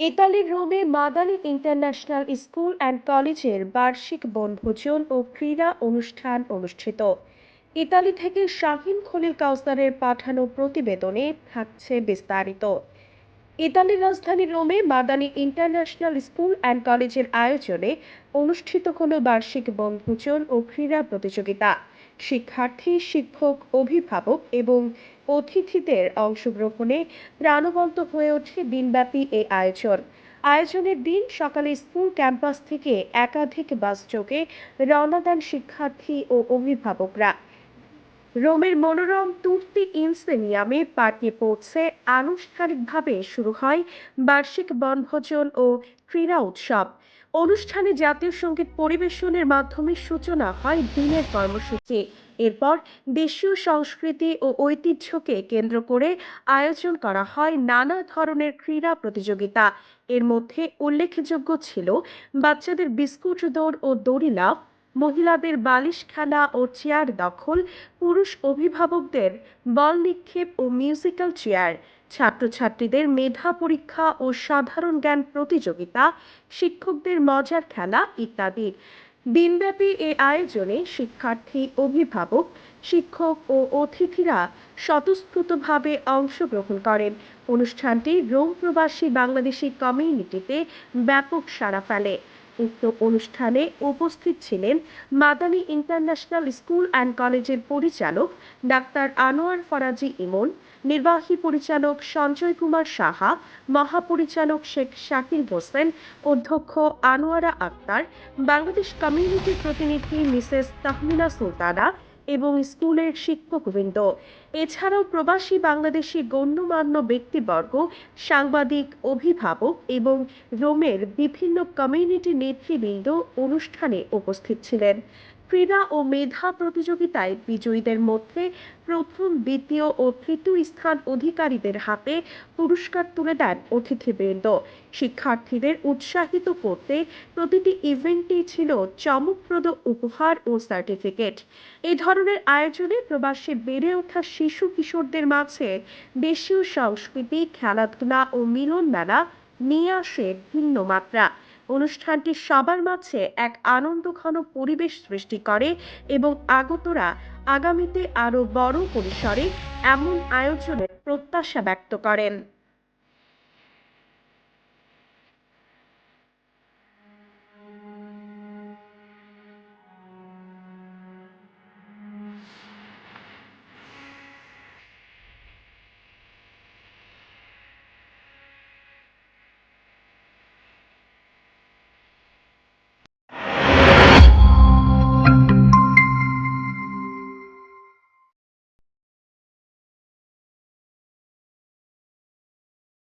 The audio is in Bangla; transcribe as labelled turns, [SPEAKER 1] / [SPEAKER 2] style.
[SPEAKER 1] ইতালির রোমে মাদানি ইন্টারন্যাশনাল স্কুল অ্যান্ড কলেজের বার্ষিক বনভোজন ও ক্রীড়া অনুষ্ঠান অনুষ্ঠিত। ইতালি থেকে শাহিন খলিল কাউসারের পাঠানো প্রতিবেদনে থাকছে বিস্তারিত। ইতালির রাজধানী রোমে মাদানি ইন্টারন্যাশনাল স্কুল অ্যান্ড কলেজের আয়োজনে অনুষ্ঠিত হলো বার্ষিক বনভোজন ও ক্রীড়া প্রতিযোগিতা। শিক্ষার্থী, শিক্ষক, অভিভাবক এবং অতিথিদের অংশগ্রহণে প্রাণবন্ত হয়ে ওঠে দিনব্যাপী এই আয়োজনের দিন সকালে স্কুল ক্যাম্পাস থেকে একাধিক বাস যোগে রওনা দেন শিক্ষার্থী ও অভিভাবকরা। রোমের মনোরম তুর্তি ইনসেনিয়ামে পার্কে পৌঁছে আনুষ্ঠানিকভাবে শুরু হয় বার্ষিক বনভোজন ও ক্রীড়া উৎসব। অনুষ্ঠানে জাতীয় সঙ্গীত পরিবেশনের মাধ্যমে সূচনা হয় দিনের কর্মসূচি। এরপর দেশীয় সংস্কৃতি ও ঐতিহ্যকে কেন্দ্র করে আয়োজন করা হয় নানা ধরনের ক্রীড়া প্রতিযোগিতা। এর মধ্যে উল্লেখযোগ্য ছিল বাচ্চাদের বিস্কুট দৌড় ও দড়ি লাফ, মহিলাদের বালিশ খেলা ও চেয়ার দখল, পুরুষ অভিভাবকদের বল নিক্ষেপ ও মিউজিক্যাল চেয়ার, ছাত্রছাত্রীদের মেধা পরীক্ষা ও সাধারণ জ্ঞান প্রতিযোগিতা, শিক্ষকদের মজার খেলা ইত্যাদি। দিনব্যাপী এ আয়োজনে শিক্ষার্থী, অভিভাবক, শিক্ষক ও অতিথিরা স্বতঃস্ফূর্তভাবে অংশগ্রহণ করেন। অনুষ্ঠানটি রোম প্রবাসী বাংলাদেশি কমিউনিটিতে ব্যাপক সাড়া ফেলে। উক্ত অনুষ্ঠানে উপস্থিত ছিলেন মাদানী ইন্টারন্যাশনাল স্কুল অ্যান্ড কলেজের পরিচালক ডাক্তার আনোয়ার ফরাজি ইমন, নির্বাহী পরিচালক সঞ্জয় কুমার সাহা, মহাপরিচালক শেখ শাকিল হোসেন, অধ্যক্ষ আনোয়ারা আক্তার, বাংলাদেশ কমিউনিটি প্রতিনিধি মিসেস তাহমিনা সুলতানা এবং স্কুলের শিক্ষকবৃন্দ। এছাড়াও প্রবাসী বাংলাদেশি গণ্যমান্য ব্যক্তিবর্গ, সাংবাদিক, অভিভাবক এবং রোমের বিভিন্ন কমিউনিটি নেতৃবৃন্দ অনুষ্ঠানে উপস্থিত ছিলেন। ক্রীড়া ও মেধা প্রতিযোগিতায় বিজয়ীদের মধ্যে প্রথম, দ্বিতীয় ও তৃতীয় স্থান অধিকারীদের হাতে পুরস্কার তুলে দেন অতিথিবৃন্দ। শিক্ষার্থীদের উৎসাহিত করতে প্রতিটি ইভেন্টেই ছিল চমকপ্রদ উপহার ও সার্টিফিকেট। এই ধরনের আয়োজনে প্রবাসে বেড়ে ওঠা শিশু কিশোরদের মাঝে দেশীয় সংস্কৃতি, খেলাধুলা ও মিলন মেলা নিয়ে আসে ভিন্ন মাত্রা। অনুষ্ঠানটি সবার মাঝে এক আনন্দঘন পরিবেশ সৃষ্টি করে এবং আগতরা আগামীতে আরো বড় পরিসরে এমন আয়োজনের প্রত্যাশা ব্যক্ত করেন।